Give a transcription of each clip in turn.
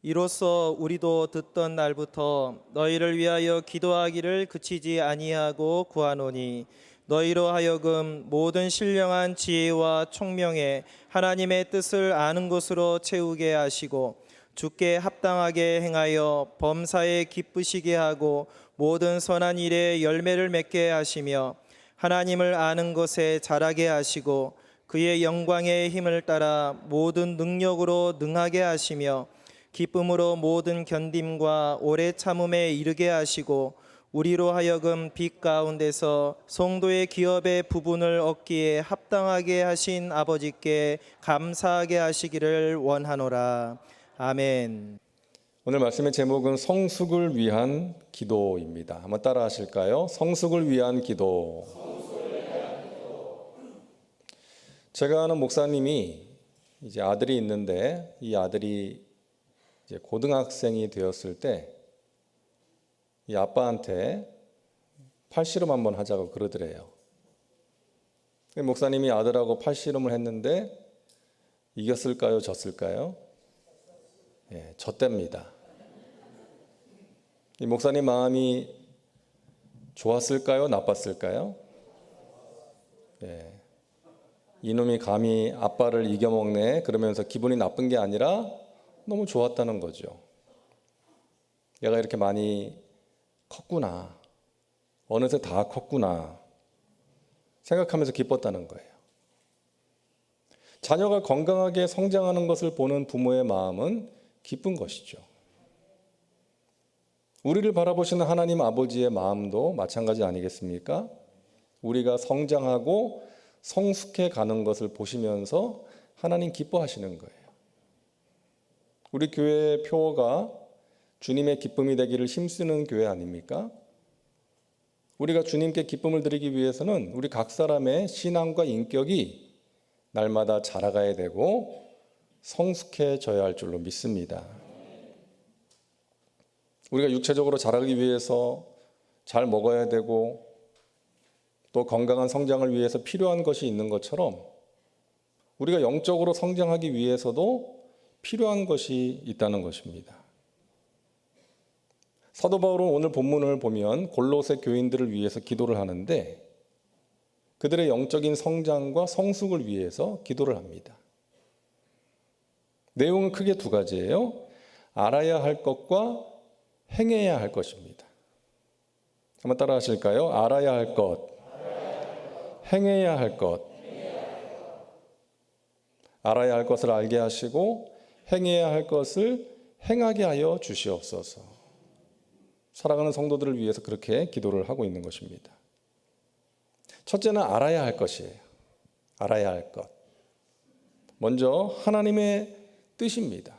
이로써 우리도 듣던 날부터 너희를 위하여 기도하기를 그치지 아니하고 구하노니 너희로 하여금 모든 신령한 지혜와 총명에 하나님의 뜻을 아는 것으로 채우게 하시고 주께 합당하게 행하여 범사에 기쁘시게 하고 모든 선한 일에 열매를 맺게 하시며 하나님을 아는 것에 자라게 하시고 그의 영광의 힘을 따라 모든 능력으로 능하게 하시며 기쁨으로 모든 견딤과 오래 참음에 이르게 하시고 우리로 하여금 빛 가운데서 성도의 기업의 부분을 얻기에 합당하게 하신 아버지께 감사하게 하시기를 원하노라. 아멘. 오늘 말씀의 제목은 성숙을 위한 기도입니다. 한번 따라 하실까요? 성숙을 위한 기도. 제가 아는 목사님이 이제 아들이 있는데 이 아들이 이제 고등학생이 되었을 때 이 아빠한테 팔씨름 한번 하자고 그러더래요. 목사님이 아들하고 팔씨름을 했는데 이겼을까요? 졌을까요? 예, 졌답니다. 이 목사님 마음이 좋았을까요? 나빴을까요? 예, 이놈이 감히 아빠를 이겨먹네 그러면서 기분이 나쁜 게 아니라 너무 좋았다는 거죠. 얘가 이렇게 많이 컸구나. 어느새 다 컸구나. 생각하면서 기뻤다는 거예요. 자녀가 건강하게 성장하는 것을 보는 부모의 마음은 기쁜 것이죠. 우리를 바라보시는 하나님 아버지의 마음도 마찬가지 아니겠습니까? 우리가 성장하고 성숙해 가는 것을 보시면서 하나님 기뻐하시는 거예요. 우리 교회의 표어가 주님의 기쁨이 되기를 힘쓰는 교회 아닙니까? 우리가 주님께 기쁨을 드리기 위해서는 우리 각 사람의 신앙과 인격이 날마다 자라가야 되고 성숙해져야 할 줄로 믿습니다. 우리가 육체적으로 자라기 위해서 잘 먹어야 되고 또 건강한 성장을 위해서 필요한 것이 있는 것처럼 우리가 영적으로 성장하기 위해서도 필요한 것이 있다는 것입니다. 사도 바울은 오늘 본문을 보면 골로새 교인들을 위해서 기도를 하는데 그들의 영적인 성장과 성숙을 위해서 기도를 합니다. 내용은 크게 두 가지예요. 알아야 할 것과 행해야 할 것입니다. 한번 따라 하실까요? 알아야 할 것, 행해야 할 것. 알아야 할 것을 알게 하시고 행해야 할 것을 행하게 하여 주시옵소서. 사랑하는 성도들을 위해서 그렇게 기도를 하고 있는 것입니다. 첫째는 알아야 할 것이에요. 알아야 할 것. 먼저 하나님의 뜻입니다.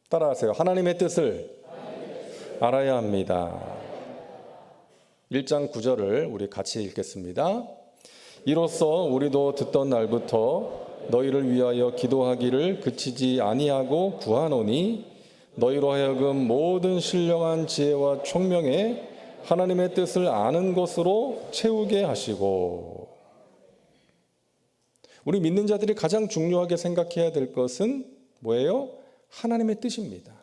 따라하세요. 하나님의 뜻을 알아야 합니다. 1장 9절을 우리 같이 읽겠습니다. 이로써 우리도 듣던 날부터 너희를 위하여 기도하기를 그치지 아니하고 구하노니 너희로 하여금 모든 신령한 지혜와 총명에 하나님의 뜻을 아는 것으로 채우게 하시고. 우리 믿는 자들이 가장 중요하게 생각해야 될 것은 뭐예요? 하나님의 뜻입니다.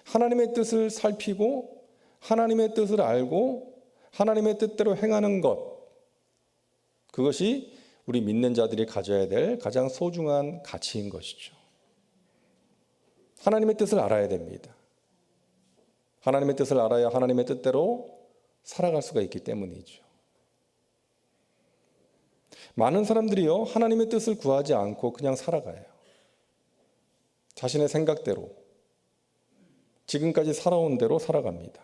하나님의 뜻을 살피고 하나님의 뜻을 알고 하나님의 뜻대로 행하는 것, 그것이 우리 믿는 자들이 가져야 될 가장 소중한 가치인 것이죠. 하나님의 뜻을 알아야 됩니다. 하나님의 뜻을 알아야 하나님의 뜻대로 살아갈 수가 있기 때문이죠. 많은 사람들이요, 하나님의 뜻을 구하지 않고 그냥 살아가요. 자신의 생각대로, 지금까지 살아온 대로 살아갑니다.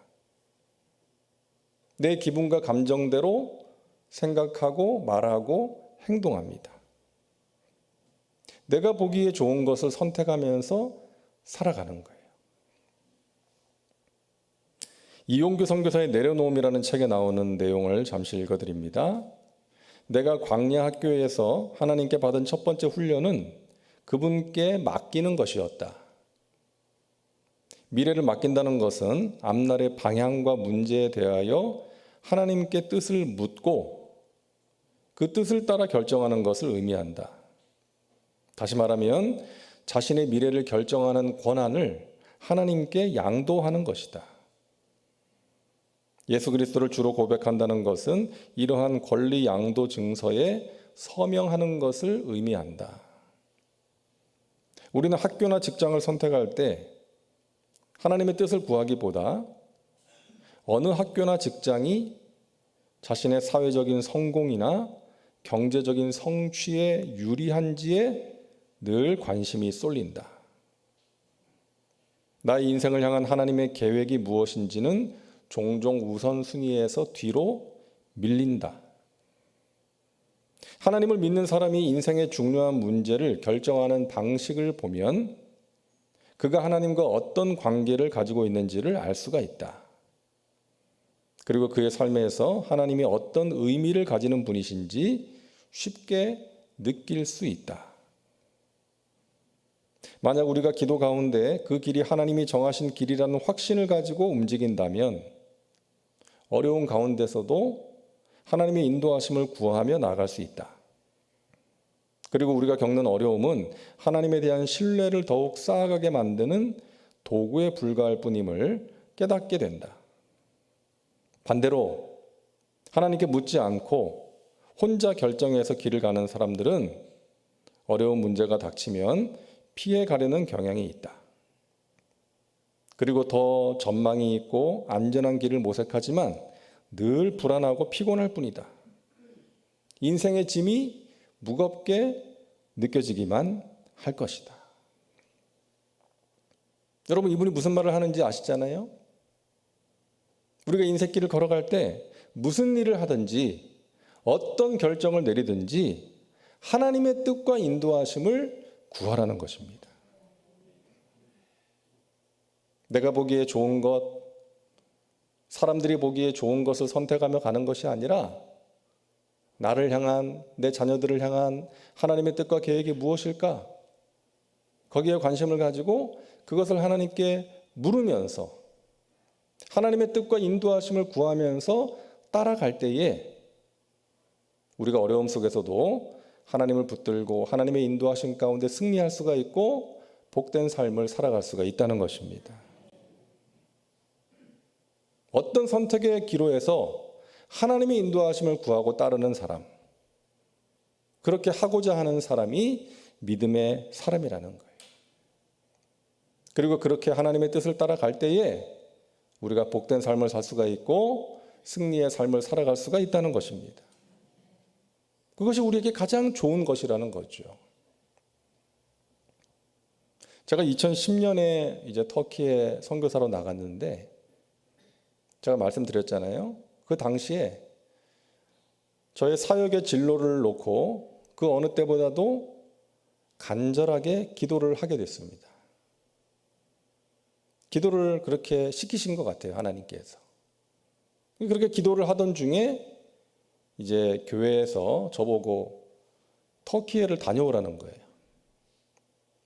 내 기분과 감정대로 생각하고 말하고 행동합니다. 내가 보기에 좋은 것을 선택하면서 살아가는 거예요. 이용규 선교사의 내려놓음이라는 책에 나오는 내용을 잠시 읽어드립니다. 내가 광야 학교에서 하나님께 받은 첫 번째 훈련은 그분께 맡기는 것이었다. 미래를 맡긴다는 것은 앞날의 방향과 문제에 대하여 하나님께 뜻을 묻고 그 뜻을 따라 결정하는 것을 의미한다. 다시 말하면 자신의 미래를 결정하는 권한을 하나님께 양도하는 것이다. 예수 그리스도를 주로 고백한다는 것은 이러한 권리 양도 증서에 서명하는 것을 의미한다. 우리는 학교나 직장을 선택할 때 하나님의 뜻을 구하기보다 어느 학교나 직장이 자신의 사회적인 성공이나 경제적인 성취에 유리한지에 늘 관심이 쏠린다. 나의 인생을 향한 하나님의 계획이 무엇인지는 종종 우선순위에서 뒤로 밀린다. 하나님을 믿는 사람이 인생의 중요한 문제를 결정하는 방식을 보면 그가 하나님과 어떤 관계를 가지고 있는지를 알 수가 있다. 그리고 그의 삶에서 하나님이 어떤 의미를 가지는 분이신지 쉽게 느낄 수 있다. 만약 우리가 기도 가운데 그 길이 하나님이 정하신 길이라는 확신을 가지고 움직인다면 어려운 가운데서도 하나님의 인도하심을 구하며 나아갈 수 있다. 그리고 우리가 겪는 어려움은 하나님에 대한 신뢰를 더욱 쌓아가게 만드는 도구에 불과할 뿐임을 깨닫게 된다. 반대로 하나님께 묻지 않고 혼자 결정해서 길을 가는 사람들은 어려운 문제가 닥치면 피해 가려는 경향이 있다. 그리고 더 전망이 있고 안전한 길을 모색하지만 늘 불안하고 피곤할 뿐이다. 인생의 짐이 무겁게 느껴지기만 할 것이다. 여러분, 이분이 무슨 말을 하는지 아시잖아요? 우리가 인생길을 걸어갈 때 무슨 일을 하든지 어떤 결정을 내리든지 하나님의 뜻과 인도하심을 구하라는 것입니다. 내가 보기에 좋은 것, 사람들이 보기에 좋은 것을 선택하며 가는 것이 아니라 나를 향한, 내 자녀들을 향한 하나님의 뜻과 계획이 무엇일까? 거기에 관심을 가지고 그것을 하나님께 물으면서 하나님의 뜻과 인도하심을 구하면서 따라갈 때에 우리가 어려움 속에서도 하나님을 붙들고 하나님의 인도하심 가운데 승리할 수가 있고 복된 삶을 살아갈 수가 있다는 것입니다. 어떤 선택의 기로에서 하나님의 인도하심을 구하고 따르는 사람, 그렇게 하고자 하는 사람이 믿음의 사람이라는 거예요. 그리고 그렇게 하나님의 뜻을 따라갈 때에 우리가 복된 삶을 살 수가 있고 승리의 삶을 살아갈 수가 있다는 것입니다. 그것이 우리에게 가장 좋은 것이라는 거죠. 제가 2010년에 이제 터키에 선교사로 나갔는데 제가 말씀드렸잖아요. 그 당시에 저의 사역의 진로를 놓고 그 어느 때보다도 간절하게 기도를 하게 됐습니다. 기도를 그렇게 시키신 것 같아요, 하나님께서. 그렇게 기도를 하던 중에 이제 교회에서 저보고 터키에를 다녀오라는 거예요.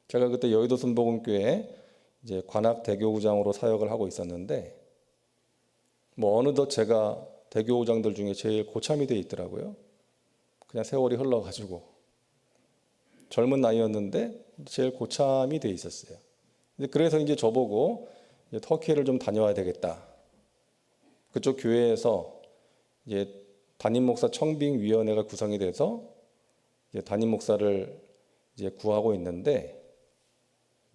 제가 그때 여의도 순복음교회 이제 관악 대교구장으로 사역을 하고 있었는데 어느덧 제가 대교구장들 중에 제일 고참이 돼 있더라고요. 그냥 세월이 흘러가지고 젊은 나이였는데 제일 고참이 돼 있었어요. 그래서 이제 저보고 이제 터키를 좀 다녀와야 되겠다. 그쪽 교회에서 이제 담임 목사 청빙 위원회가 구성이 돼서 이제 담임 목사를 이제 구하고 있는데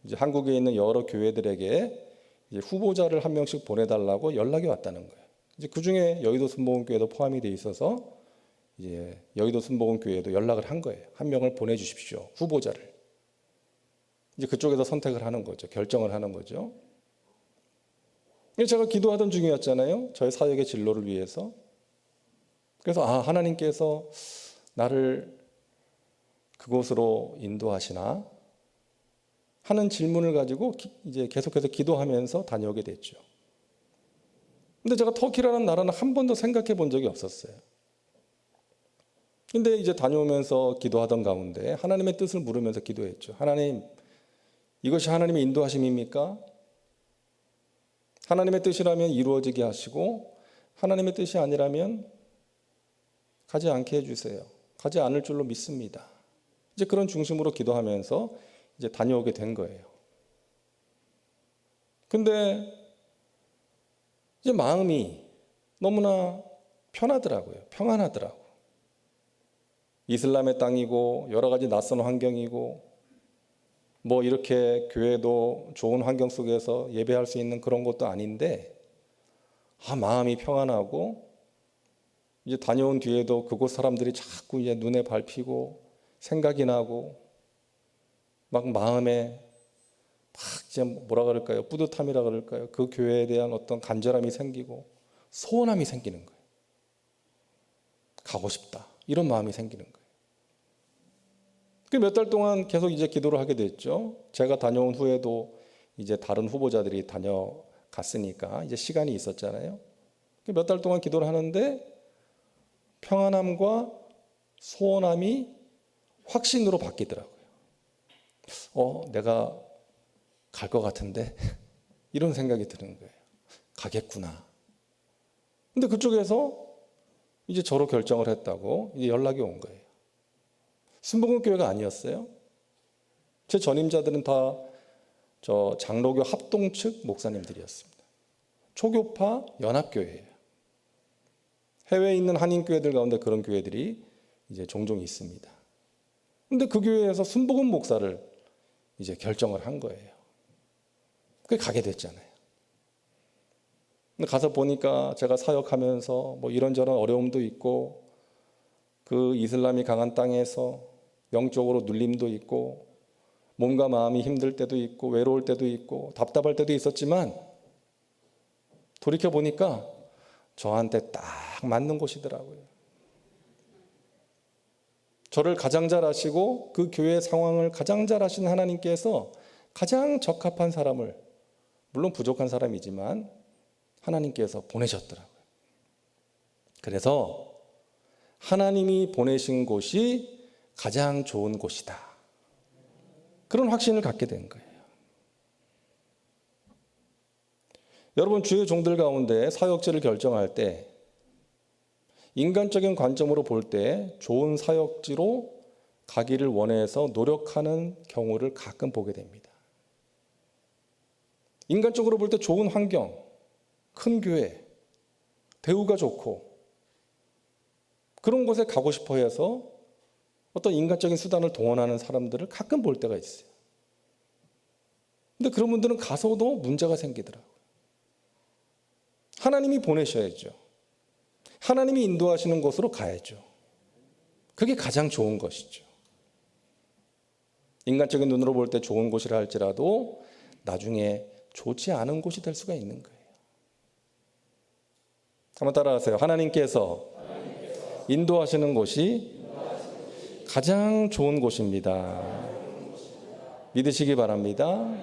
이제 한국에 있는 여러 교회들에게 이제 후보자를 한 명씩 보내달라고 연락이 왔다는 거예요. 이제 그 중에 여의도 순복음교회도 포함이 돼 있어서 이제 여의도 순복음교회도 연락을 한 거예요. 한 명을 보내주십시오, 후보자를. 이제 그쪽에서 선택을 하는 거죠. 결정을 하는 거죠. 제가 기도하던 중이었잖아요. 저의 사역의 진로를 위해서. 그래서 하나님께서 나를 그곳으로 인도하시나 하는 질문을 가지고 이제 계속해서 기도하면서 다녀오게 됐죠. 근데 제가 터키라는 나라는 한 번도 생각해 본 적이 없었어요. 근데 이제 다녀오면서 기도하던 가운데 하나님의 뜻을 물으면서 기도했죠. 하나님, 이것이 하나님의 인도하심입니까? 하나님의 뜻이라면 이루어지게 하시고 하나님의 뜻이 아니라면 가지 않게 해주세요. 가지 않을 줄로 믿습니다. 이제 그런 중심으로 기도하면서 이제 다녀오게 된 거예요. 근데 이제 마음이 너무나 편하더라고요. 평안하더라고. 이슬람의 땅이고 여러 가지 낯선 환경이고 뭐 이렇게 교회도 좋은 환경 속에서 예배할 수 있는 그런 것도 아닌데 마음이 평안하고 이제 다녀온 뒤에도 그곳 사람들이 자꾸 이제 눈에 밟히고 생각이 나고 막 마음에 막 이제 뭐라 그럴까요? 뿌듯함이라 그럴까요? 그 교회에 대한 어떤 간절함이 생기고 소원함이 생기는 거예요. 가고 싶다. 이런 마음이 생기는 거예요. 그 몇 달 동안 계속 이제 기도를 하게 됐죠. 제가 다녀온 후에도 이제 다른 후보자들이 다녀갔으니까 이제 시간이 있었잖아요. 몇 달 동안 기도를 하는데 평안함과 소원함이 확신으로 바뀌더라고요. 내가 갈 것 같은데 이런 생각이 드는 거예요. 가겠구나. 근데 그쪽에서 이제 저로 결정을 했다고 이제 연락이 온 거예요. 순복음 교회가 아니었어요. 제 전임자들은 다 저 장로교 합동 측 목사님들이었습니다. 초교파 연합교회예요. 해외에 있는 한인교회들 가운데 그런 교회들이 이제 종종 있습니다. 근데 그 교회에서 순복음 목사를 이제 결정을 한 거예요. 그게 가게 됐잖아요. 근데 가서 보니까 제가 사역하면서 뭐 이런저런 어려움도 있고 그 이슬람이 강한 땅에서 영적으로 눌림도 있고 몸과 마음이 힘들 때도 있고 외로울 때도 있고 답답할 때도 있었지만 돌이켜 보니까 저한테 딱 맞는 곳이더라고요. 저를 가장 잘 아시고 그 교회 상황을 가장 잘 아시는 하나님께서 가장 적합한 사람을, 물론 부족한 사람이지만 하나님께서 보내셨더라고요. 그래서 하나님이 보내신 곳이 가장 좋은 곳이다. 그런 확신을 갖게 된 거예요. 여러분, 주의 종들 가운데 사역지를 결정할 때 인간적인 관점으로 볼 때 좋은 사역지로 가기를 원해서 노력하는 경우를 가끔 보게 됩니다. 인간적으로 볼 때 좋은 환경, 큰 교회, 대우가 좋고 그런 곳에 가고 싶어 해서 어떤 인간적인 수단을 동원하는 사람들을 가끔 볼 때가 있어요. 근데 그런 분들은 가서도 문제가 생기더라고요. 하나님이 보내셔야죠. 하나님이 인도하시는 곳으로 가야죠. 그게 가장 좋은 것이죠. 인간적인 눈으로 볼 때 좋은 곳이라 할지라도 나중에 좋지 않은 곳이 될 수가 있는 거예요. 한번 따라하세요. 하나님께서 인도하시는 곳이 가장 좋은 곳입니다. 믿으시기 바랍니다.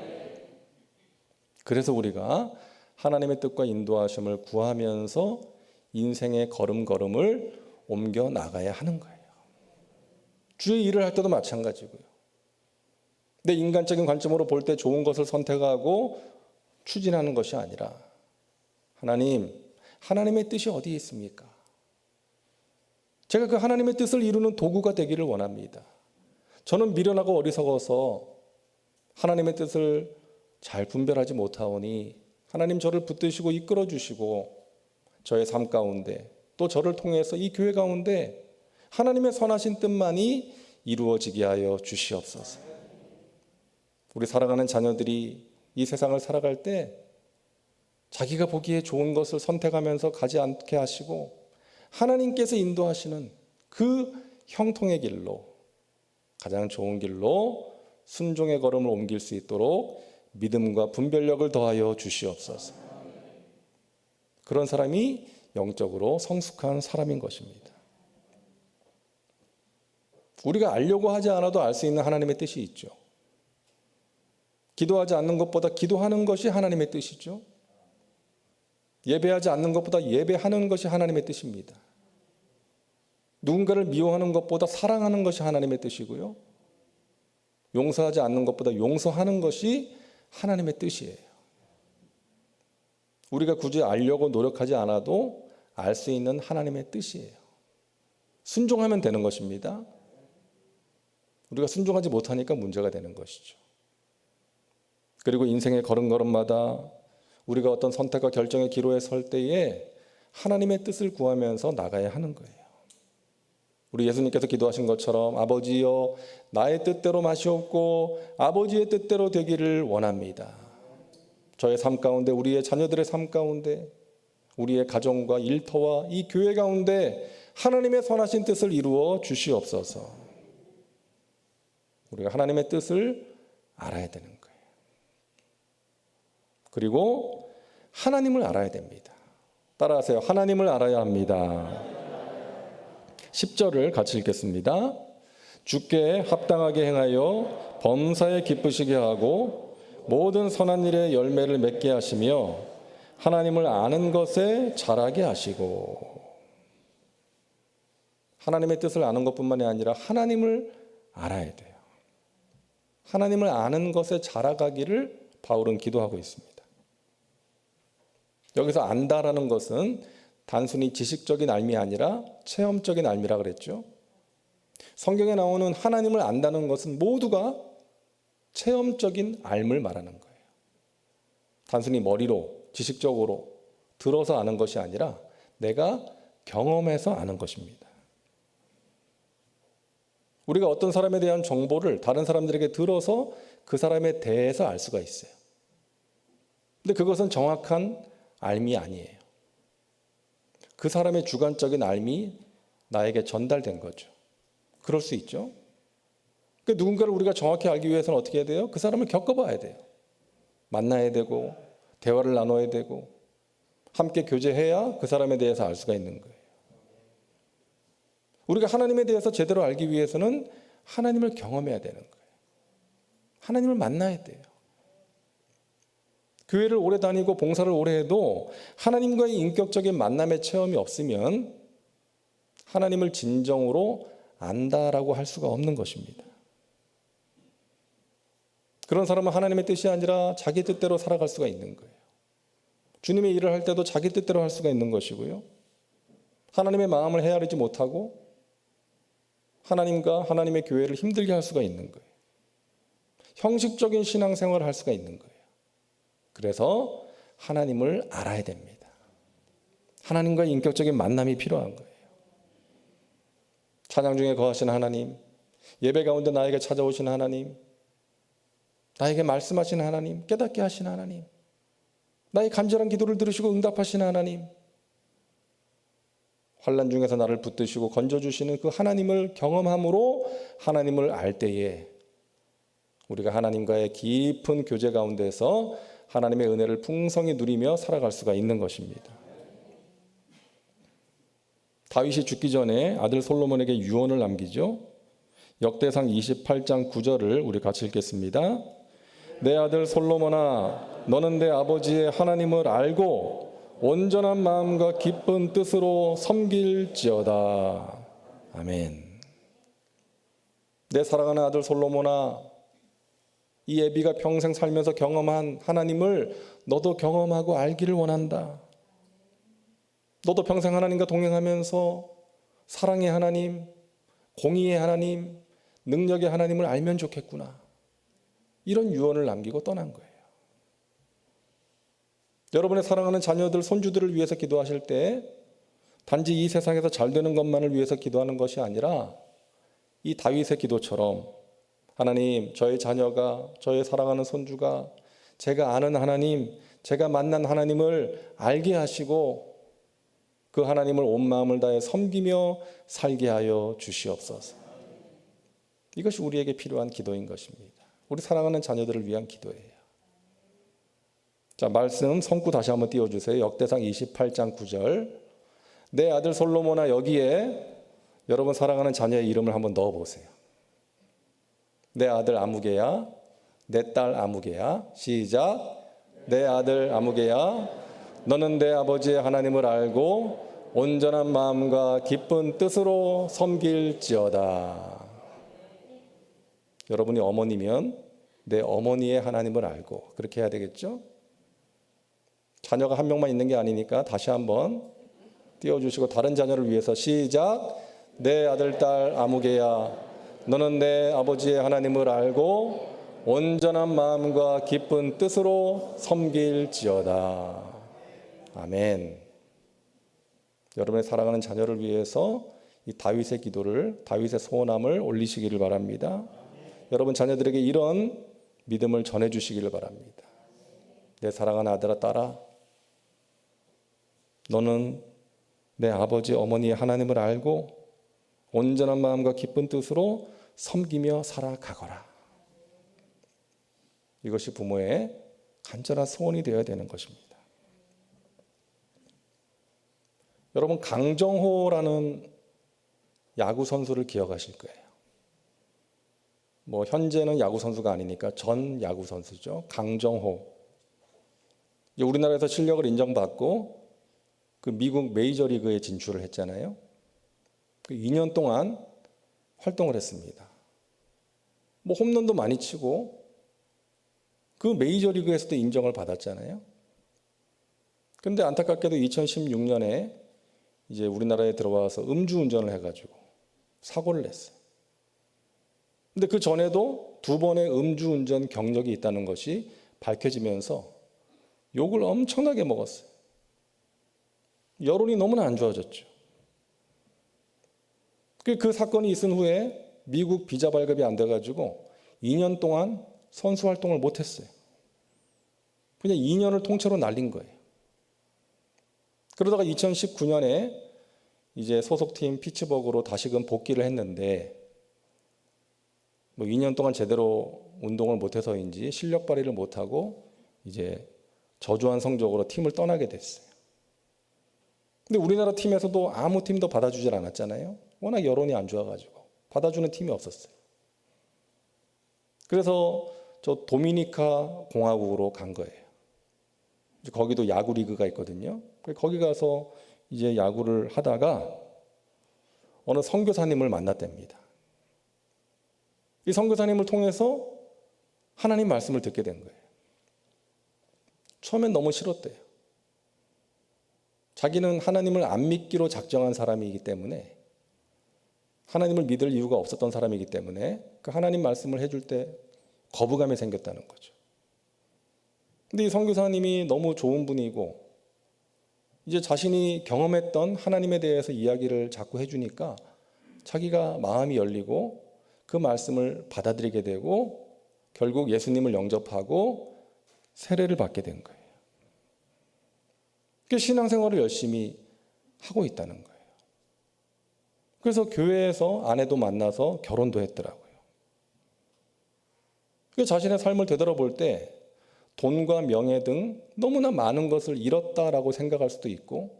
그래서 우리가 하나님의 뜻과 인도하심을 구하면서 인생의 걸음걸음을 옮겨 나가야 하는 거예요. 주의 일을 할 때도 마찬가지고요. 내 인간적인 관점으로 볼 때 좋은 것을 선택하고 추진하는 것이 아니라 하나님의 뜻이 어디에 있습니까? 제가 그 하나님의 뜻을 이루는 도구가 되기를 원합니다. 저는 미련하고 어리석어서 하나님의 뜻을 잘 분별하지 못하오니 하나님 저를 붙드시고 이끌어 주시고 저의 삶 가운데 또 저를 통해서 이 교회 가운데 하나님의 선하신 뜻만이 이루어지게 하여 주시옵소서. 우리 사랑하는 자녀들이 이 세상을 살아갈 때 자기가 보기에 좋은 것을 선택하면서 가지 않게 하시고 하나님께서 인도하시는 그 형통의 길로, 가장 좋은 길로 순종의 걸음을 옮길 수 있도록 믿음과 분별력을 더하여 주시옵소서. 그런 사람이 영적으로 성숙한 사람인 것입니다. 우리가 알려고 하지 않아도 알 수 있는 하나님의 뜻이 있죠. 기도하지 않는 것보다 기도하는 것이 하나님의 뜻이죠. 예배하지 않는 것보다 예배하는 것이 하나님의 뜻입니다. 누군가를 미워하는 것보다 사랑하는 것이 하나님의 뜻이고요. 용서하지 않는 것보다 용서하는 것이 하나님의 뜻이에요. 우리가 굳이 알려고 노력하지 않아도 알 수 있는 하나님의 뜻이에요. 순종하면 되는 것입니다. 우리가 순종하지 못하니까 문제가 되는 것이죠. 그리고 인생의 걸음걸음마다 우리가 어떤 선택과 결정의 기로에 설 때에 하나님의 뜻을 구하면서 나가야 하는 거예요. 우리 예수님께서 기도하신 것처럼 아버지여 나의 뜻대로 마시옵고 아버지의 뜻대로 되기를 원합니다. 저의 삶 가운데, 우리의 자녀들의 삶 가운데, 우리의 가정과 일터와 이 교회 가운데 하나님의 선하신 뜻을 이루어 주시옵소서. 우리가 하나님의 뜻을 알아야 되는 거예요. 그리고 하나님을 알아야 됩니다. 따라하세요. 하나님을 알아야 합니다. 10절을 같이 읽겠습니다. 주께 합당하게 행하여 범사에 기쁘시게 하고 모든 선한 일에 열매를 맺게 하시며 하나님을 아는 것에 자라게 하시고. 하나님의 뜻을 아는 것뿐만이 아니라 하나님을 알아야 돼요. 하나님을 아는 것에 자라가기를 바울은 기도하고 있습니다. 여기서 안다라는 것은 단순히 지식적인 알미 아니라 체험적인 알미라 그랬죠. 성경에 나오는 하나님을 안다는 것은 모두가 체험적인 알을 말하는 거예요. 단순히 머리로 지식적으로 들어서 아는 것이 아니라 내가 경험해서 아는 것입니다. 우리가 어떤 사람에 대한 정보를 다른 사람들에게 들어서 그 사람에 대해서 알 수가 있어요. 근데 그것은 정확한 알미 아니에요. 그 사람의 주관적인 알미 나에게 전달된 거죠. 그럴 수 있죠. 그러니까 누군가를 우리가 정확히 알기 위해서는 어떻게 해야 돼요? 그 사람을 겪어봐야 돼요. 만나야 되고 대화를 나눠야 되고 함께 교제해야 그 사람에 대해서 알 수가 있는 거예요. 우리가 하나님에 대해서 제대로 알기 위해서는 하나님을 경험해야 되는 거예요. 하나님을 만나야 돼요. 교회를 오래 다니고 봉사를 오래 해도 하나님과의 인격적인 만남의 체험이 없으면 하나님을 진정으로 안다라고 할 수가 없는 것입니다. 그런 사람은 하나님의 뜻이 아니라 자기 뜻대로 살아갈 수가 있는 거예요. 주님의 일을 할 때도 자기 뜻대로 할 수가 있는 것이고요. 하나님의 마음을 헤아리지 못하고 하나님과 하나님의 교회를 힘들게 할 수가 있는 거예요. 형식적인 신앙생활을 할 수가 있는 거예요. 그래서 하나님을 알아야 됩니다. 하나님과의 인격적인 만남이 필요한 거예요. 찬양 중에 거하시는 하나님, 예배 가운데 나에게 찾아오시는 하나님, 나에게 말씀하시는 하나님, 깨닫게 하시는 하나님, 나의 간절한 기도를 들으시고 응답하시는 하나님, 환난 중에서 나를 붙드시고 건져주시는 그 하나님을 경험함으로 하나님을 알 때에 우리가 하나님과의 깊은 교제 가운데서 하나님의 은혜를 풍성히 누리며 살아갈 수가 있는 것입니다. 다윗이 죽기 전에 아들 솔로몬에게 유언을 남기죠. 역대상 28장 9절을 우리 같이 읽겠습니다. 내 아들 솔로몬아, 너는 내 아버지의 하나님을 알고 온전한 마음과 기쁜 뜻으로 섬길지어다. 아멘. 내 사랑하는 아들 솔로몬아, 이 애비가 평생 살면서 경험한 하나님을 너도 경험하고 알기를 원한다. 너도 평생 하나님과 동행하면서 사랑의 하나님, 공의의 하나님, 능력의 하나님을 알면 좋겠구나. 이런 유언을 남기고 떠난 거예요. 여러분의 사랑하는 자녀들, 손주들을 위해서 기도하실 때 단지 이 세상에서 잘 되는 것만을 위해서 기도하는 것이 아니라 이 다윗의 기도처럼 하나님, 저의 자녀가, 저의 사랑하는 손주가 제가 아는 하나님, 제가 만난 하나님을 알게 하시고 그 하나님을 온 마음을 다해 섬기며 살게 하여 주시옵소서. 이것이 우리에게 필요한 기도인 것입니다. 우리 사랑하는 자녀들을 위한 기도예요. 자, 말씀 성구 다시 한번 띄워주세요. 역대상 28장 9절. 내 아들 솔로몬아, 여기에 여러분 사랑하는 자녀의 이름을 한번 넣어보세요. 내 아들 아무개야, 내 딸 아무개야. 시작. 내 아들 아무개야, 너는 내 아버지의 하나님을 알고 온전한 마음과 기쁜 뜻으로 섬길지어다. 여러분이 어머니면 내 어머니의 하나님을 알고 그렇게 해야 되겠죠? 자녀가 한 명만 있는 게 아니니까 다시 한번 띄워주시고 다른 자녀를 위해서 시작. 내 아들 딸 아무개야, 너는 내 아버지의 하나님을 알고 온전한 마음과 기쁜 뜻으로 섬길지어다. 아멘. 여러분의 사랑하는 자녀를 위해서 이 다윗의 기도를, 다윗의 소원함을 올리시기를 바랍니다. 여러분 자녀들에게 이런 믿음을 전해주시기를 바랍니다. 내 사랑하는 아들아, 딸아, 너는 내 아버지 어머니의 하나님을 알고 온전한 마음과 기쁜 뜻으로 섬기며 살아가거라. 이것이 부모의 간절한 소원이 되어야 되는 것입니다. 여러분, 강정호라는 야구 선수를 기억하실 거예요. 현재는 야구 선수가 아니니까 전 야구 선수죠. 강정호. 우리나라에서 실력을 인정받고 그 미국 메이저리그에 진출을 했잖아요. 그 2년 동안 활동을 했습니다. 홈런도 많이 치고 그 메이저리그에서도 인정을 받았잖아요. 그런데 안타깝게도 2016년에 이제 우리나라에 들어와서 음주운전을 해가지고 사고를 냈어요. 근데 그 전에도 2번의 음주운전 경력이 있다는 것이 밝혀지면서 욕을 엄청나게 먹었어요. 여론이 너무나 안 좋아졌죠. 그 사건이 있은 후에 미국 비자 발급이 안 돼가지고 2년 동안 선수 활동을 못했어요. 그냥 2년을 통째로 날린 거예요. 그러다가 2019년에 이제 소속팀 피츠버그로 다시금 복귀를 했는데 2년 동안 제대로 운동을 못해서인지 실력 발휘를 못하고 이제 저조한 성적으로 팀을 떠나게 됐어요. 근데 우리나라 팀에서도 아무 팀도 받아주질 않았잖아요. 워낙 여론이 안 좋아가지고 받아주는 팀이 없었어요. 그래서 저 도미니카 공화국으로 간 거예요. 거기도 야구 리그가 있거든요. 거기 가서 이제 야구를 하다가 어느 선교사님을 만났답니다. 이 선교사님을 통해서 하나님 말씀을 듣게 된 거예요. 처음엔 너무 싫었대요. 자기는 하나님을 안 믿기로 작정한 사람이기 때문에, 하나님을 믿을 이유가 없었던 사람이기 때문에 그 하나님 말씀을 해줄 때 거부감이 생겼다는 거죠. 근데 이 선교사님이 너무 좋은 분이고 이제 자신이 경험했던 하나님에 대해서 이야기를 자꾸 해주니까 자기가 마음이 열리고 그 말씀을 받아들이게 되고 결국 예수님을 영접하고 세례를 받게 된 거예요. 그 신앙생활을 열심히 하고 있다는 거예요. 그래서 교회에서 아내도 만나서 결혼도 했더라고요. 자신의 삶을 되돌아볼 때 돈과 명예 등 너무나 많은 것을 잃었다라고 생각할 수도 있고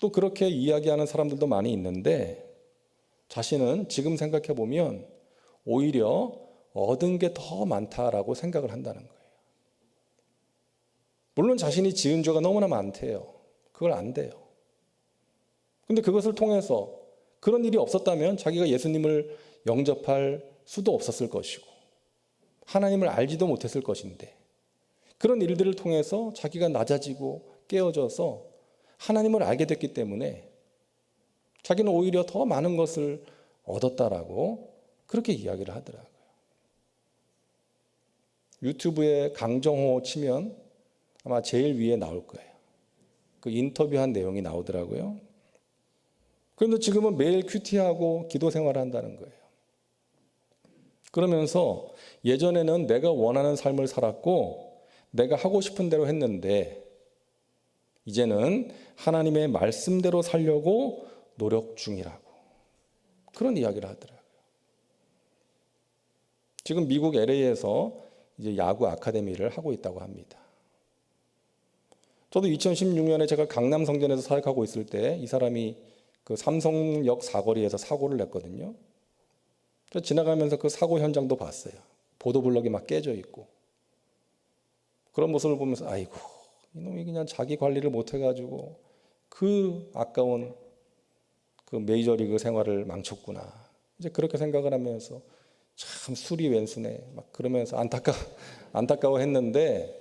또 그렇게 이야기하는 사람들도 많이 있는데 자신은 지금 생각해 보면 오히려 얻은 게 더 많다라고 생각을 한다는 거예요. 물론 자신이 지은 죄가 너무나 많대요. 그걸 안대요. 근데 그것을 통해서 그런 일이 없었다면 자기가 예수님을 영접할 수도 없었을 것이고 하나님을 알지도 못했을 것인데 그런 일들을 통해서 자기가 낮아지고 깨어져서 하나님을 알게 됐기 때문에 자기는 오히려 더 많은 것을 얻었다라고 그렇게 이야기를 하더라고요. 유튜브에 강정호 치면 아마 제일 위에 나올 거예요. 그 인터뷰한 내용이 나오더라고요. 그런데 지금은 매일 큐티하고 기도 생활을 한다는 거예요. 그러면서 예전에는 내가 원하는 삶을 살았고 내가 하고 싶은 대로 했는데 이제는 하나님의 말씀대로 살려고 노력 중이라고 그런 이야기를 하더라고요. 지금 미국 LA에서 이제 야구 아카데미를 하고 있다고 합니다. 저도 2016년에 제가 강남 성전에서 사역하고 있을 때 이 사람이 그 삼성역 사거리에서 사고를 냈거든요. 지나가면서 그 사고 현장도 봤어요. 보도블럭이 막 깨져 있고 그런 모습을 보면서 아이고 이놈이 그냥 자기 관리를 못 해가지고 그 아까운 그 메이저리그 생활을 망쳤구나. 이제 그렇게 생각을 하면서 참 술이 왼수네 막 그러면서 안타까워했는데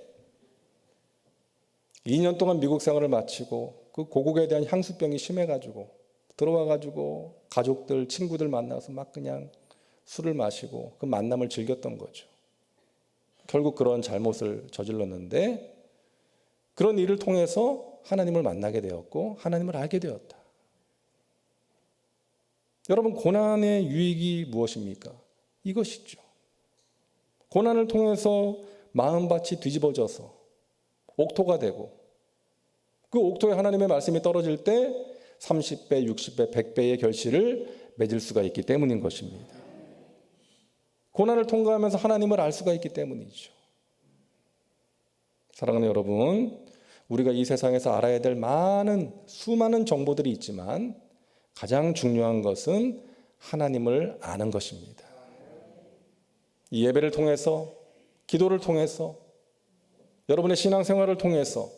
2년 동안 미국 생활을 마치고 그 고국에 대한 향수병이 심해가지고 들어와가지고 가족들 친구들 만나서 막 그냥 술을 마시고 그 만남을 즐겼던 거죠. 결국 그런 잘못을 저질렀는데 그런 일을 통해서 하나님을 만나게 되었고 하나님을 알게 되었다. 여러분, 고난의 유익이 무엇입니까? 이것이죠. 고난을 통해서 마음밭이 뒤집어져서 옥토가 되고 그 옥토에 하나님의 말씀이 떨어질 때 30배, 60배, 100배의 결실을 맺을 수가 있기 때문인 것입니다. 고난을 통과하면서 하나님을 알 수가 있기 때문이죠. 사랑하는 여러분, 우리가 이 세상에서 알아야 될 수많은 정보들이 있지만 가장 중요한 것은 하나님을 아는 것입니다. 이 예배를 통해서, 기도를 통해서, 여러분의 신앙생활을 통해서,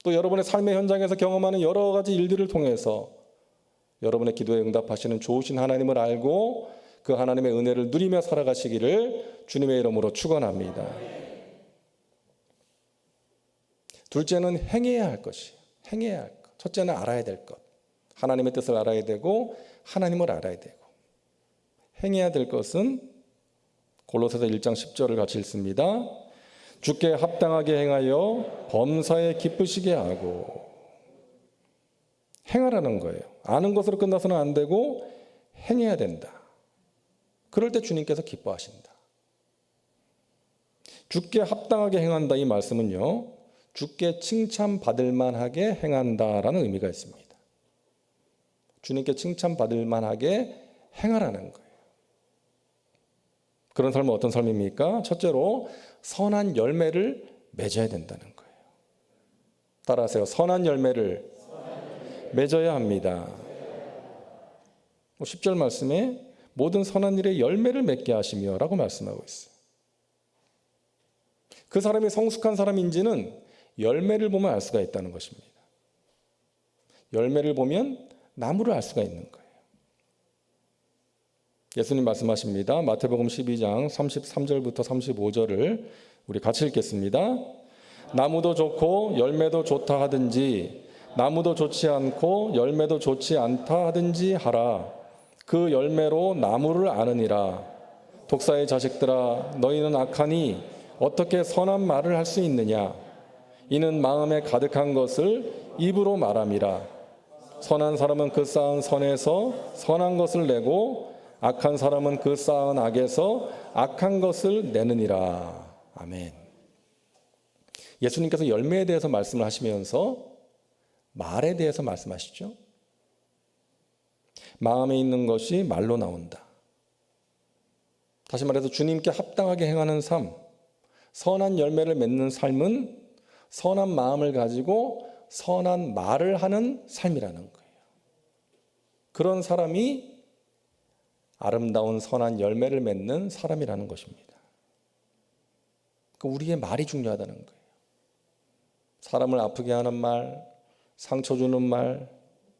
또 여러분의 삶의 현장에서 경험하는 여러 가지 일들을 통해서 여러분의 기도에 응답하시는 좋으신 하나님을 알고 그 하나님의 은혜를 누리며 살아가시기를 주님의 이름으로 축원합니다. 둘째는 행해야 할 것이에요. 행해야 할 것. 첫째는 알아야 될 것. 하나님의 뜻을 알아야 되고 하나님을 알아야 되고, 행해야 될 것은 골로새서 1장 10절을 같이 읽습니다. 주께 합당하게 행하여 범사에 기쁘시게 하고. 행하라는 거예요. 아는 것으로 끝나서는 안 되고 행해야 된다. 그럴 때 주님께서 기뻐하신다. 주께 합당하게 행한다, 이 말씀은요, 주께 칭찬받을 만하게 행한다라는 의미가 있습니다. 주님께 칭찬받을 만하게 행하라는 거예요. 그런 삶은 어떤 삶입니까? 첫째로 선한 열매를 맺어야 된다는 거예요. 따라하세요. 선한 열매를 맺어야 합니다. 10절 말씀에 모든 선한 일에 열매를 맺게 하시며 라고 말씀하고 있어요. 그 사람이 성숙한 사람인지는 열매를 보면 알 수가 있다는 것입니다. 열매를 보면 나무를 알 수가 있는 거예요. 예수님 말씀하십니다. 마태복음 12장 33절부터 35절을 우리 같이 읽겠습니다. 나무도 좋고 열매도 좋다 하든지 나무도 좋지 않고 열매도 좋지 않다 하든지 하라. 그 열매로 나무를 아느니라. 독사의 자식들아, 너희는 악하니 어떻게 선한 말을 할 수 있느냐? 이는 마음에 가득한 것을 입으로 말함이라. 선한 사람은 그 쌓은 선에서 선한 것을 내고 악한 사람은 그 쌓은 악에서 악한 것을 내느니라. 아멘. 예수님께서 열매에 대해서 말씀을 하시면서 말에 대해서 말씀하시죠. 마음에 있는 것이 말로 나온다. 다시 말해서 주님께 합당하게 행하는 삶, 선한 열매를 맺는 삶은 선한 마음을 가지고 선한 말을 하는 삶이라는 거예요. 그런 사람이 아름다운 선한 열매를 맺는 사람이라는 것입니다. 우리의 말이 중요하다는 거예요. 사람을 아프게 하는 말, 상처 주는 말,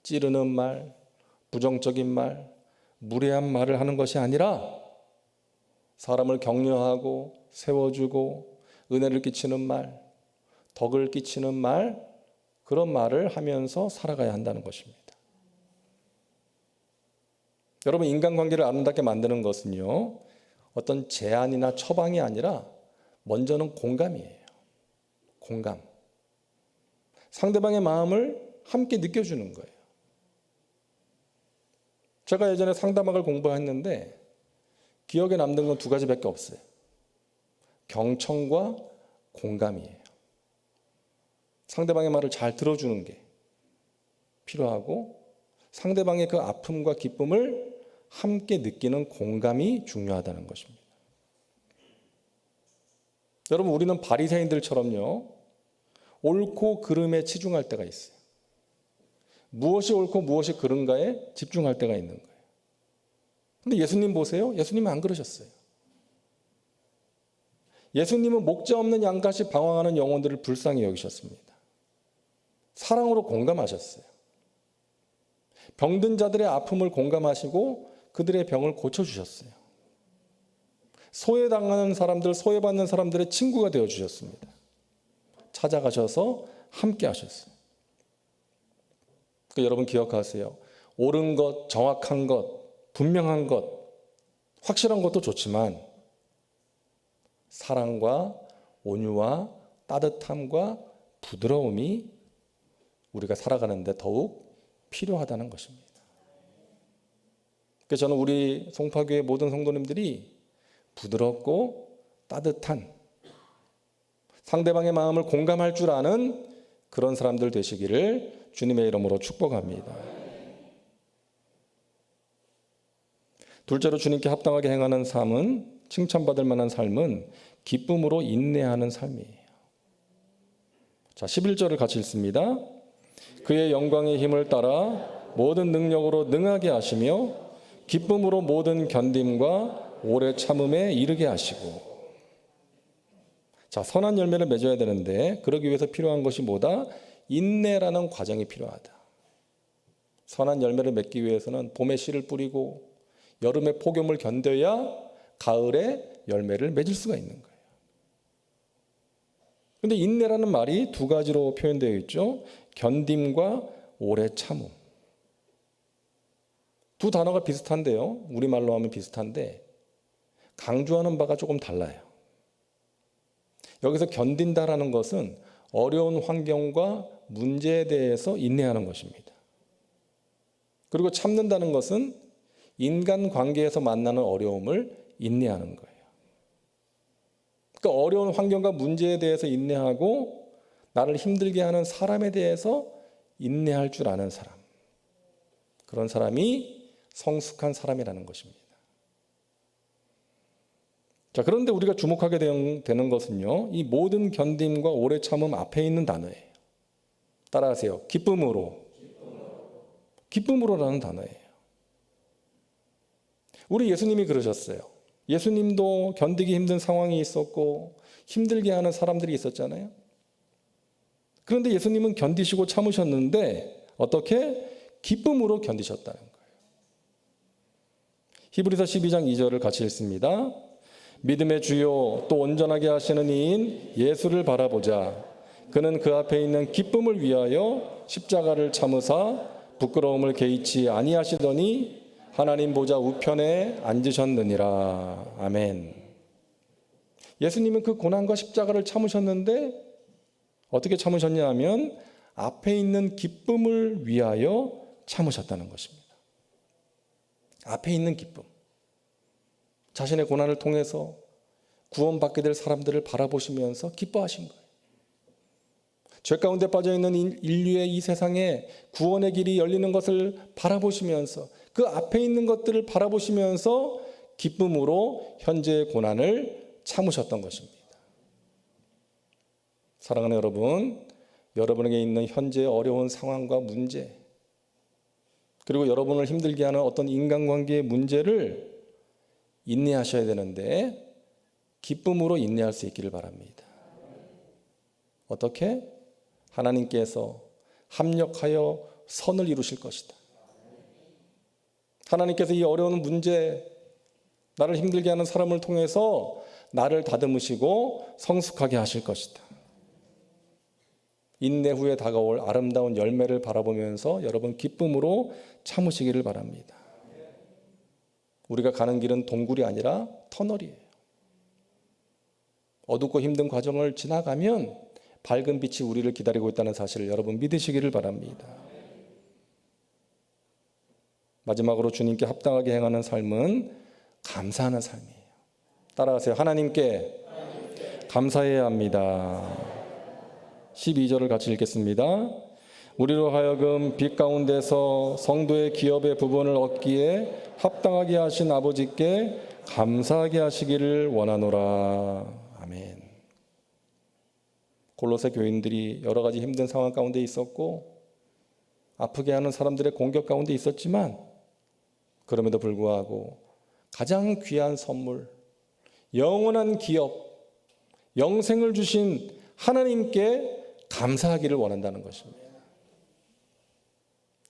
찌르는 말, 부정적인 말, 무례한 말을 하는 것이 아니라 사람을 격려하고 세워주고 은혜를 끼치는 말, 덕을 끼치는 말, 그런 말을 하면서 살아가야 한다는 것입니다. 여러분, 인간관계를 아름답게 만드는 것은요, 어떤 제안이나 처방이 아니라 먼저는 공감이에요. 공감. 상대방의 마음을 함께 느껴주는 거예요. 제가 예전에 상담학을 공부했는데 기억에 남는 건 두 가지밖에 없어요. 경청과 공감이에요. 상대방의 말을 잘 들어주는 게 필요하고 상대방의 그 아픔과 기쁨을 함께 느끼는 공감이 중요하다는 것입니다. 여러분, 우리는 바리새인들처럼요, 옳고 그름에 치중할 때가 있어요. 무엇이 옳고 무엇이 그른가에 집중할 때가 있는 거예요. 근데 예수님 보세요. 예수님은 안 그러셨어요. 예수님은 목자 없는 양같이 방황하는 영혼들을 불쌍히 여기셨습니다. 사랑으로 공감하셨어요. 병든 자들의 아픔을 공감하시고 그들의 병을 고쳐주셨어요. 소외당하는 사람들, 소외받는 사람들의 친구가 되어주셨습니다. 찾아가셔서 함께 하셨어요. 여러분 기억하세요. 옳은 것, 정확한 것, 분명한 것, 확실한 것도 좋지만 사랑과 온유와 따뜻함과 부드러움이 우리가 살아가는데 더욱 필요하다는 것입니다. 그래서 저는 우리 송파교회 모든 성도님들이 부드럽고 따뜻한, 상대방의 마음을 공감할 줄 아는 그런 사람들 되시기를 주님의 이름으로 축복합니다. 둘째로 주님께 합당하게 행하는 삶은, 칭찬받을 만한 삶은 기쁨으로 인내하는 삶이에요. 자, 11절을 같이 읽습니다. 그의 영광의 힘을 따라 모든 능력으로 능하게 하시며 기쁨으로 모든 견딤과 오래 참음에 이르게 하시고. 자, 선한 열매를 맺어야 되는데 그러기 위해서 필요한 것이 뭐다? 인내라는 과정이 필요하다. 선한 열매를 맺기 위해서는 봄에 씨를 뿌리고 여름에 폭염을 견뎌야 가을에 열매를 맺을 수가 있는 거예요. 그런데 인내라는 말이 두 가지로 표현되어 있죠. 견딤과 오래 참음. 두 단어가 비슷한데요. 우리말로 하면 비슷한데 강조하는 바가 조금 달라요. 여기서 견딘다라는 것은 어려운 환경과 문제에 대해서 인내하는 것입니다. 그리고 참는다는 것은 인간관계에서 만나는 어려움을 인내하는 거예요. 그러니까 어려운 환경과 문제에 대해서 인내하고 나를 힘들게 하는 사람에 대해서 인내할 줄 아는 사람. 그런 사람이 성숙한 사람이라는 것입니다. 자, 그런데 우리가 주목하게 되는 것은요, 이 모든 견딤과 오래 참음 앞에 있는 단어예요. 따라하세요. 기쁨으로. 기쁨으로라는 단어예요. 우리 예수님이 그러셨어요. 예수님도 견디기 힘든 상황이 있었고 힘들게 하는 사람들이 있었잖아요. 그런데 예수님은 견디시고 참으셨는데 어떻게? 기쁨으로 견디셨다는 거예요. 히브리서 12장 2절을 같이 읽습니다. 믿음의 주요 또 온전하게 하시는 이인 예수를 바라보자. 그는 그 앞에 있는 기쁨을 위하여 십자가를 참으사 부끄러움을 개의치 아니하시더니 하나님 보좌 우편에 앉으셨느니라. 아멘. 예수님은 그 고난과 십자가를 참으셨는데 어떻게 참으셨냐 하면 앞에 있는 기쁨을 위하여 참으셨다는 것입니다. 앞에 있는 기쁨. 자신의 고난을 통해서 구원받게 될 사람들을 바라보시면서 기뻐하신 거예요. 죄 가운데 빠져있는 인류의 이 세상에 구원의 길이 열리는 것을 바라보시면서 그 앞에 있는 것들을 바라보시면서 기쁨으로 현재의 고난을 참으셨던 것입니다. 사랑하는 여러분, 여러분에게 있는 현재의 어려운 상황과 문제, 그리고 여러분을 힘들게 하는 어떤 인간관계의 문제를 인내하셔야 되는데 기쁨으로 인내할 수 있기를 바랍니다. 어떻게? 하나님께서 합력하여 선을 이루실 것이다. 하나님께서 이 어려운 문제, 나를 힘들게 하는 사람을 통해서 나를 다듬으시고 성숙하게 하실 것이다. 인내 후에 다가올 아름다운 열매를 바라보면서 여러분 기쁨으로 참으시기를 바랍니다. 우리가 가는 길은 동굴이 아니라 터널이에요. 어둡고 힘든 과정을 지나가면 밝은 빛이 우리를 기다리고 있다는 사실을 여러분 믿으시기를 바랍니다. 마지막으로 주님께 합당하게 행하는 삶은 감사하는 삶이에요. 따라하세요. 하나님께 감사해야 합니다. 12절을 같이 읽겠습니다. 우리로 하여금 빛 가운데서 성도의 기업의 부분을 얻기에 합당하게 하신 아버지께 감사하게 하시기를 원하노라. 아멘. 골로새 교인들이 여러 가지 힘든 상황 가운데 있었고 아프게 하는 사람들의 공격 가운데 있었지만 그럼에도 불구하고 가장 귀한 선물, 영원한 기업, 영생을 주신 하나님께 감사하기를 원한다는 것입니다.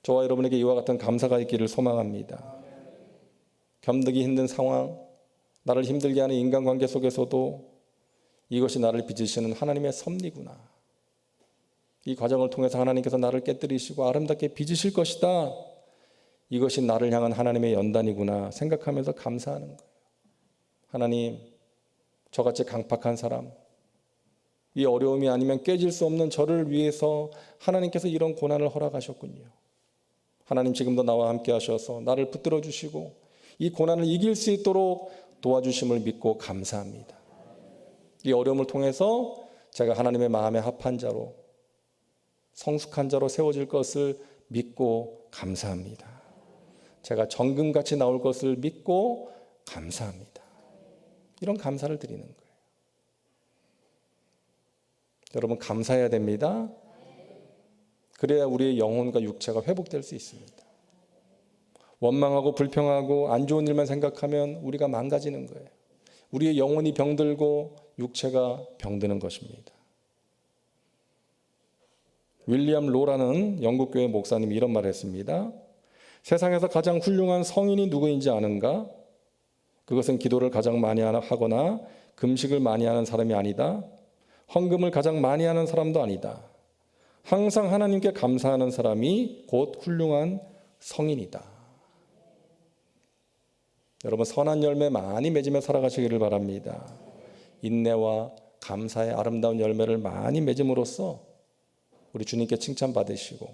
저와 여러분에게 이와 같은 감사가 있기를 소망합니다. 견디기 힘든 상황, 나를 힘들게 하는 인간관계 속에서도 이것이 나를 빚으시는 하나님의 섭리구나. 이 과정을 통해서 하나님께서 나를 깨뜨리시고 아름답게 빚으실 것이다. 이것이 나를 향한 하나님의 연단이구나 생각하면서 감사하는 거예요. 하나님, 저같이 강팍한 사람, 이 어려움이 아니면 깨질 수 없는 저를 위해서 하나님께서 이런 고난을 허락하셨군요. 하나님 지금도 나와 함께 하셔서 나를 붙들어 주시고 이 고난을 이길 수 있도록 도와주심을 믿고 감사합니다. 이 어려움을 통해서 제가 하나님의 마음에 합한 자로, 성숙한 자로 세워질 것을 믿고 감사합니다. 제가 정금같이 나올 것을 믿고 감사합니다. 이런 감사를 드리는 거예요. 여러분, 감사해야 됩니다. 그래야 우리의 영혼과 육체가 회복될 수 있습니다. 원망하고 불평하고 안 좋은 일만 생각하면 우리가 망가지는 거예요. 우리의 영혼이 병들고 육체가 병드는 것입니다. 윌리엄 로라는 영국교회 목사님이 이런 말을 했습니다. 세상에서 가장 훌륭한 성인이 누구인지 아는가? 그것은 기도를 가장 많이 하거나 금식을 많이 하는 사람이 아니다. 헌금을 가장 많이 하는 사람도 아니다. 항상 하나님께 감사하는 사람이 곧 훌륭한 성인이다. 여러분, 선한 열매 많이 맺으며 살아가시기를 바랍니다. 인내와 감사의 아름다운 열매를 많이 맺음으로써 우리 주님께 칭찬받으시고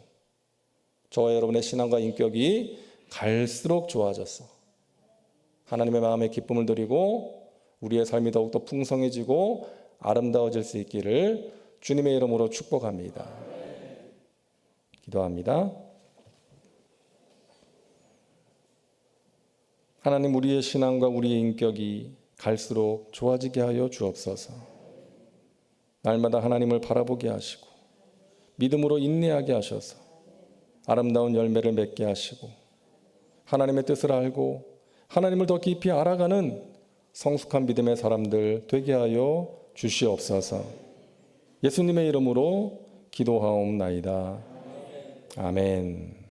저와 여러분의 신앙과 인격이 갈수록 좋아져서 하나님의 마음에 기쁨을 드리고 우리의 삶이 더욱더 풍성해지고 아름다워질 수 있기를 주님의 이름으로 축복합니다. 기도합니다. 하나님, 우리의 신앙과 우리의 인격이 갈수록 좋아지게 하여 주옵소서. 날마다 하나님을 바라보게 하시고 믿음으로 인내하게 하셔서 아름다운 열매를 맺게 하시고 하나님의 뜻을 알고 하나님을 더 깊이 알아가는 성숙한 믿음의 사람들 되게 하여 주시옵소서. 예수님의 이름으로 기도하옵나이다. 아멘.